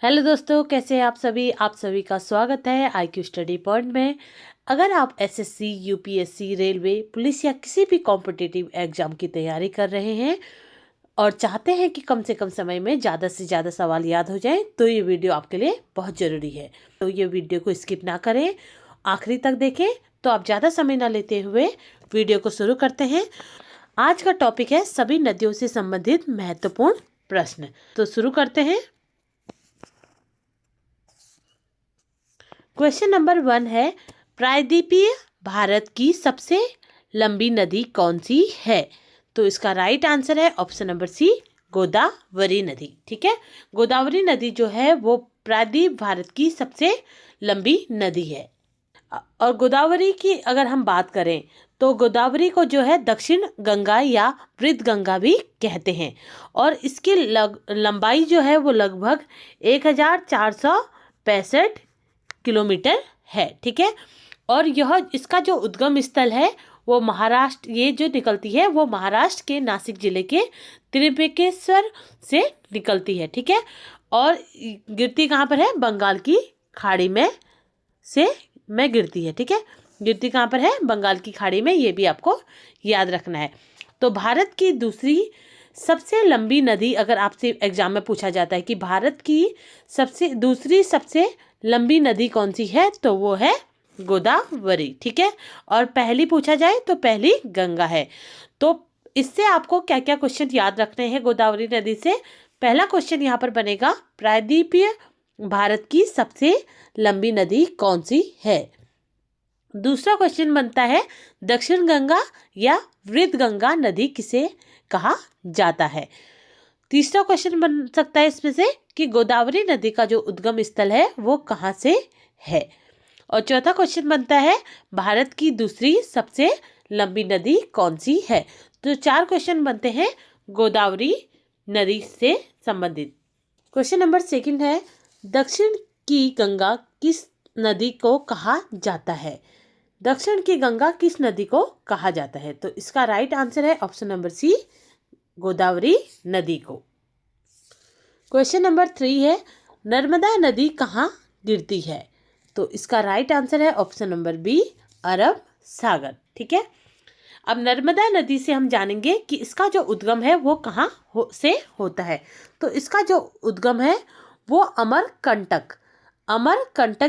Hello दोस्तों, कैसे हैं आप सभी का स्वागत है IQ स्टडी पॉइंट में। अगर आप एसएससी, यूपीएससी, रेलवे, पुलिस या किसी भी कॉम्पिटिटिव एग्जाम की तैयारी कर रहे हैं और चाहते हैं कि कम से कम समय में ज़्यादा से ज़्यादा सवाल याद हो जाएं, तो ये वीडियो आपके लिए बहुत ज़रूरी है। तो ये वीडियो को स्किप ना करें, आखिरी तक देखें। तो आप ज़्यादा समय ना लेते हुए वीडियो को शुरू करते हैं। आज का टॉपिक है सभी नदियों से संबंधित महत्वपूर्ण प्रश्न। तो शुरू करते हैं। क्वेश्चन नंबर 1 है, प्रायद्वीपीय भारत की सबसे लंबी नदी कौन सी है? तो इसका राइट आंसर है ऑप्शन नंबर सी, गोदावरी नदी। ठीक है, गोदावरी नदी जो है वो प्रायद्वीप भारत की सबसे लंबी नदी है। और गोदावरी की अगर हम बात करें तो गोदावरी को जो है दक्षिण गंगा या वृद्ध गंगा भी कहते हैं और इसकी लंबाई जो है वो लगभग 1465 किलोमीटर है। ठीक है, और यह इसका जो उद्गम स्थल है वो महाराष्ट्र, ये जो निकलती है वो महाराष्ट्र के नासिक जिले के त्र्यंबकेश्वर से निकलती है। ठीक है, और गिरती कहाँ पर है? बंगाल की खाड़ी में गिरती है। ठीक है, गिरती कहाँ पर है? बंगाल की खाड़ी में। ये भी आपको याद रखना है। तो भारत की दूसरी सबसे लंबी नदी, अगर आपसे एग्जाम में पूछा जाता है कि भारत की दूसरी सबसे लंबी नदी कौन सी है, तो वो है गोदावरी। ठीक है, और पहली पूछा जाए तो पहली गंगा है। तो इससे आपको क्या क्या क्वेश्चन याद रखने हैं गोदावरी नदी से? पहला क्वेश्चन यहाँ पर बनेगा, प्रायद्वीपीय भारत की सबसे लंबी नदी कौन सी है? दूसरा क्वेश्चन बनता है, दक्षिण गंगा या वृद्ध गंगा नदी किसे कहा जाता है? तीसरा क्वेश्चन बन सकता है इसमें से कि गोदावरी नदी का जो उद्गम स्थल है वो कहाँ से है? और चौथा क्वेश्चन बनता है, भारत की दूसरी सबसे लंबी नदी कौन सी है? तो 4 क्वेश्चन बनते हैं गोदावरी नदी से संबंधित। क्वेश्चन नंबर 2 है, दक्षिण की गंगा किस नदी को कहा जाता है? दक्षिण की गंगा किस नदी को कहा जाता है? तो इसका राइट आंसर है ऑप्शन नंबर सी, गोदावरी नदी को। क्वेश्चन नंबर 3 है, नर्मदा नदी कहाँ गिरती है? तो इसका राइट आंसर है ऑप्शन नंबर बी, अरब सागर। ठीक है, अब नर्मदा नदी से हम जानेंगे कि इसका जो उद्गम है वो कहाँ से होता है। तो इसका जो उद्गम है वो अमरकंटक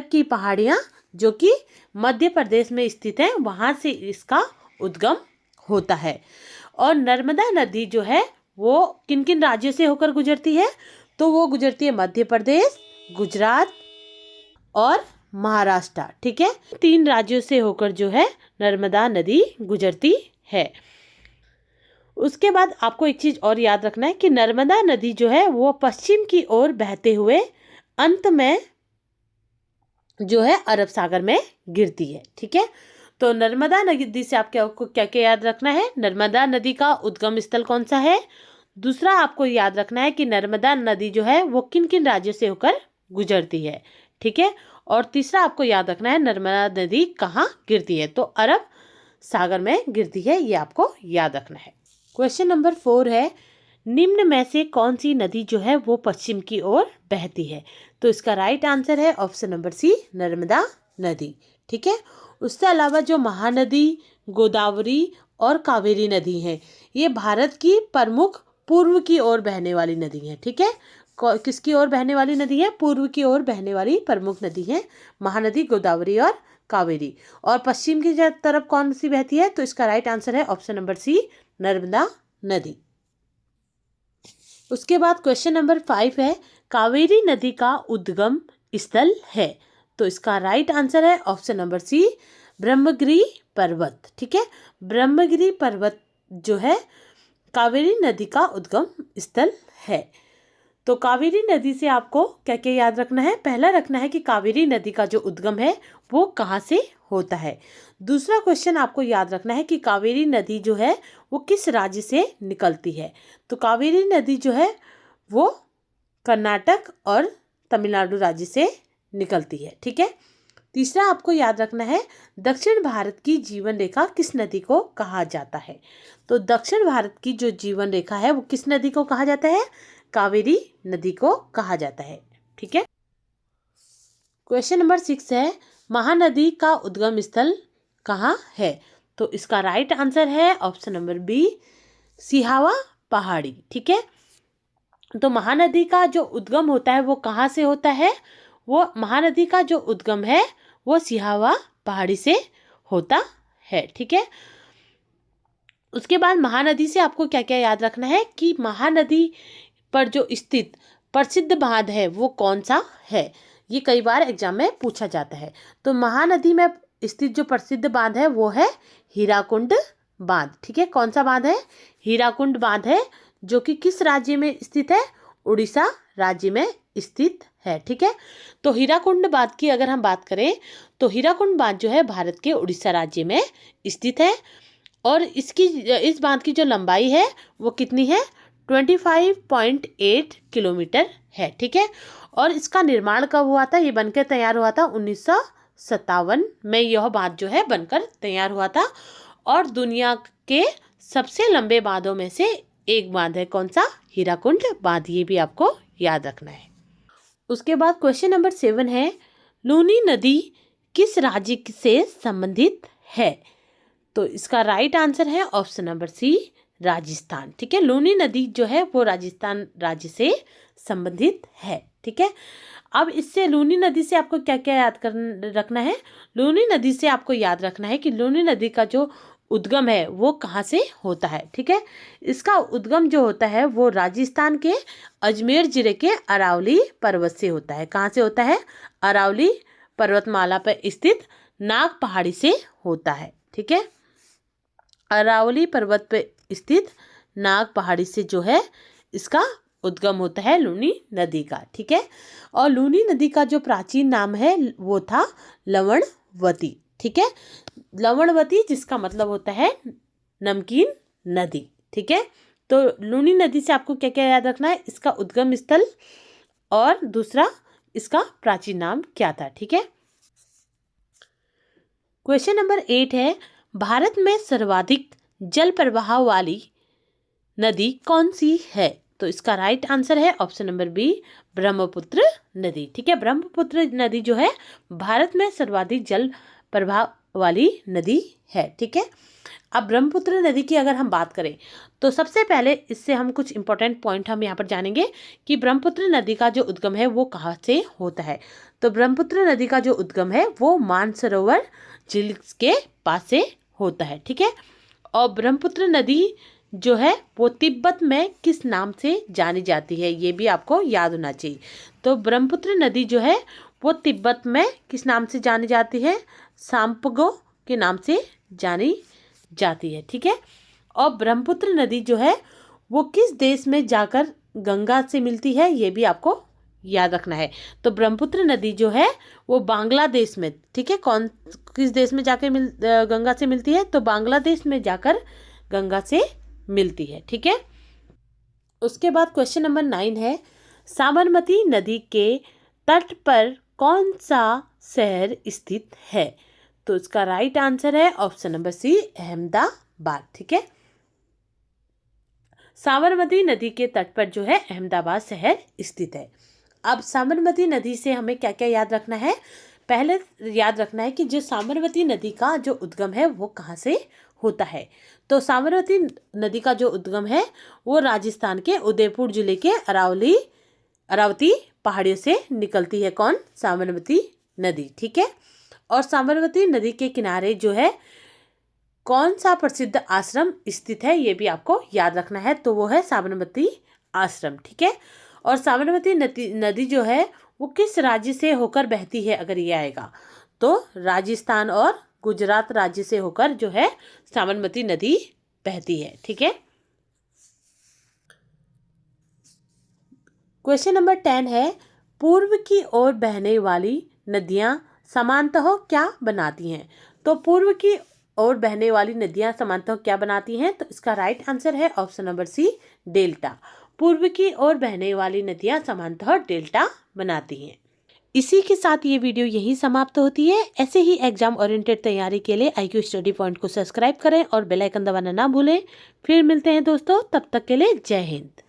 की पहाड़ियाँ जो कि मध्य प्रदेश में स्थित है, वहाँ से इसका उद्गम होता है। और नर्मदा नदी जो है वो किन किन राज्यों से होकर गुजरती है? तो वो गुजरती है मध्य प्रदेश, गुजरात और महाराष्ट्र। ठीक है, 3 राज्यों से होकर जो है नर्मदा नदी गुजरती है। उसके बाद आपको एक चीज और याद रखना है कि नर्मदा नदी जो है वो पश्चिम की ओर बहते हुए अंत में जो है अरब सागर में गिरती है। ठीक है, तो नर्मदा नदी से आपको क्या क्या याद रखना है? नर्मदा नदी का उद्गम स्थल कौन सा है? दूसरा आपको याद रखना है कि नर्मदा नदी जो है वो किन किन राज्यों से होकर गुजरती है। ठीक है, और तीसरा आपको याद रखना है नर्मदा नदी कहाँ गिरती है, तो अरब सागर में गिरती है। ये आपको याद रखना है। क्वेश्चन नंबर 4 है, निम्न में से कौन सी नदी जो है वो पश्चिम की ओर बहती है? तो इसका राइट आंसर है ऑप्शन नंबर सी, नर्मदा नदी। ठीक है, उससे अलावा जो महानदी, गोदावरी और कावेरी नदी है, ये भारत की प्रमुख पूर्व की ओर बहने वाली नदी है। ठीक है, किसकी ओर बहने वाली नदी है? पूर्व की ओर बहने वाली प्रमुख नदी है महानदी, गोदावरी और कावेरी। और पश्चिम की तरफ कौन सी बहती है? तो इसका राइट आंसर है ऑप्शन नंबर सी, नर्मदा नदी। उसके बाद क्वेश्चन नंबर 5 है, कावेरी नदी का उद्गम स्थल है? तो इसका राइट आंसर है ऑप्शन नंबर सी, ब्रह्मगिरी पर्वत। ठीक है, ब्रह्मगिरी पर्वत जो है कावेरी नदी का उद्गम स्थल है। तो कावेरी नदी से आपको क्या क्या याद रखना है? पहला रखना है कि कावेरी नदी का जो उद्गम है वो कहाँ से होता है। दूसरा क्वेश्चन आपको याद रखना है कि कावेरी नदी जो है वो किस राज्य से निकलती है। तो कावेरी नदी जो है वो कर्नाटक और तमिलनाडु राज्य से निकलती है। ठीक है, तीसरा आपको याद रखना है, दक्षिण भारत की जीवन रेखा किस नदी को कहा जाता है? तो दक्षिण भारत की जो जीवन रेखा है वो किस नदी को कहा जाता है? कावेरी नदी को कहा जाता है। ठीक है। क्वेश्चन नंबर 6 है, महानदी का उद्गम स्थल कहाँ है? तो इसका राइट आंसर है ऑप्शन नंबर बी, सिहावा पहाड़ी। ठीक है, तो महानदी का जो उद्गम होता है वो कहाँ से होता है? वो महानदी का जो उद्गम है वो सिहावा पहाड़ी से होता है। ठीक है, उसके बाद महानदी से आपको क्या क्या याद रखना है कि महानदी पर जो स्थित प्रसिद्ध बांध है वो कौन सा है? ये कई बार एग्जाम में पूछा जाता है। तो महानदी में स्थित जो प्रसिद्ध बांध है वो है हीराकुंड बांध। ठीक है, कौन सा बांध है? हीराकुंड बांध है, जो कि किस राज्य में स्थित है? उड़ीसा राज्य में स्थित है। ठीक है, तो हीराकुंड बांध की अगर हम बात करें तो हीराकुंड बांध जो है भारत के उड़ीसा राज्य में स्थित है और इस बांध की जो लंबाई है वो कितनी है? 25.8 किलोमीटर है। ठीक है, और इसका निर्माण कब हुआ था? ये बनकर तैयार हुआ था 1957 में। यह बांध जो है बनकर तैयार हुआ था और दुनिया के सबसे लंबे बांधों में से एक बांध है। कौन सा? हीराकुंड बांध। ये भी आपको याद रखना है। उसके बाद क्वेश्चन नंबर 7 है, लूनी नदी किस राज्य से संबंधित है? तो इसका राइट आंसर है ऑप्शन नंबर सी, राजस्थान। ठीक है, लूनी नदी जो है वो राजस्थान राज्य से संबंधित है। ठीक है, अब इससे लूनी नदी से आपको क्या क्या याद रखना है? लूनी नदी से आपको याद रखना है कि लूनी नदी का जो उद्गम है वो कहाँ से होता है। ठीक है, इसका उद्गम जो होता है वो राजस्थान के अजमेर जिले के अरावली पर्वत से होता है। कहाँ से होता है? अरावली पर्वतमाला पर स्थित नाग पहाड़ी से होता है। ठीक है, अरावली पर्वत पर स्थित नाग पहाड़ी से जो है इसका उद्गम होता है लूनी नदी का। ठीक है, और लूनी नदी का जो प्राचीन नाम है वो था लवणवती। ठीक है, लवणवती जिसका मतलब होता है नमकीन नदी। ठीक है, तो लूनी नदी से आपको क्या क्या याद रखना है? इसका उद्गम स्थल और दूसरा इसका प्राचीन नाम क्या था। ठीक है, क्वेश्चन नंबर 8 है, भारत में सर्वाधिक जल प्रवाह वाली नदी कौन सी है? तो इसका राइट आंसर है ऑप्शन नंबर बी, ब्रह्मपुत्र नदी। ठीक है, ब्रह्मपुत्र नदी जो है भारत में सर्वाधिक जल प्रवाह वाली नदी है। ठीक है, अब ब्रह्मपुत्र नदी की अगर हम बात करें तो सबसे पहले इससे हम कुछ इंपॉर्टेंट पॉइंट हम यहाँ पर जानेंगे कि ब्रह्मपुत्र नदी का जो उद्गम है वो कहाँ से होता है। तो ब्रह्मपुत्र नदी का जो उद्गम है वो मानसरोवर झील के पास से होता है। ठीक है, और ब्रह्मपुत्र नदी जो है वो तिब्बत में किस नाम से जानी जाती है? ये भी आपको याद होना चाहिए। तो ब्रह्मपुत्र नदी जो है वो तिब्बत में किस नाम से जानी जाती है? सांपगो के नाम से जानी जाती है। ठीक है, और ब्रह्मपुत्र नदी जो है वो किस देश में जाकर गंगा से मिलती है? ये भी आपको याद रखना है। तो ब्रह्मपुत्र नदी जो है वो बांग्लादेश में, ठीक है, किस देश में जाकर गंगा से मिलती है? तो बांग्लादेश में जाकर गंगा से मिलती है। ठीक है, उसके बाद क्वेश्चन नंबर 9 है, साबरमती नदी के तट पर कौन सा शहर स्थित है? तो इसका राइट आंसर है ऑप्शन नंबर सी, अहमदाबाद। ठीक है, साबरमती नदी के तट पर जो है अहमदाबाद शहर स्थित है। अब साबरमती नदी से हमें क्या क्या याद रखना है? पहले याद रखना है कि जो साबरमती नदी का जो उद्गम है वो कहाँ से होता है। तो साबरमती नदी का जो उद्गम है वो राजस्थान के उदयपुर जिले के अरावती पहाड़ियों से निकलती है। कौन? साबरमती नदी। ठीक है, और साबरमती नदी के किनारे जो है कौन सा प्रसिद्ध आश्रम स्थित है? ये भी आपको याद रखना है। तो वो है साबरमती आश्रम। ठीक है, और साबरमती नदी जो है वो किस राज्य से होकर बहती है? अगर ये आएगा तो राजस्थान और गुजरात राज्य से होकर जो है साबरमती नदी बहती है। ठीक है, क्वेश्चन नंबर 10 है, पूर्व की ओर बहने वाली नदियां समानतः क्या बनाती हैं? तो पूर्व की ओर बहने वाली नदियां समानतः क्या बनाती हैं? तो इसका राइट आंसर है ऑप्शन नंबर सी, डेल्टा। पूर्व की ओर बहने वाली नदियां समानतः डेल्टा बनाती हैं। इसी के साथ ये वीडियो यहीं समाप्त होती है। ऐसे ही एग्जाम ओरिएंटेड तैयारी के लिए IQ स्टडी पॉइंट को सब्सक्राइब करें और बेल आइकन दबाना ना भूलें। फिर मिलते हैं दोस्तों, तब तक के लिए जय हिंद।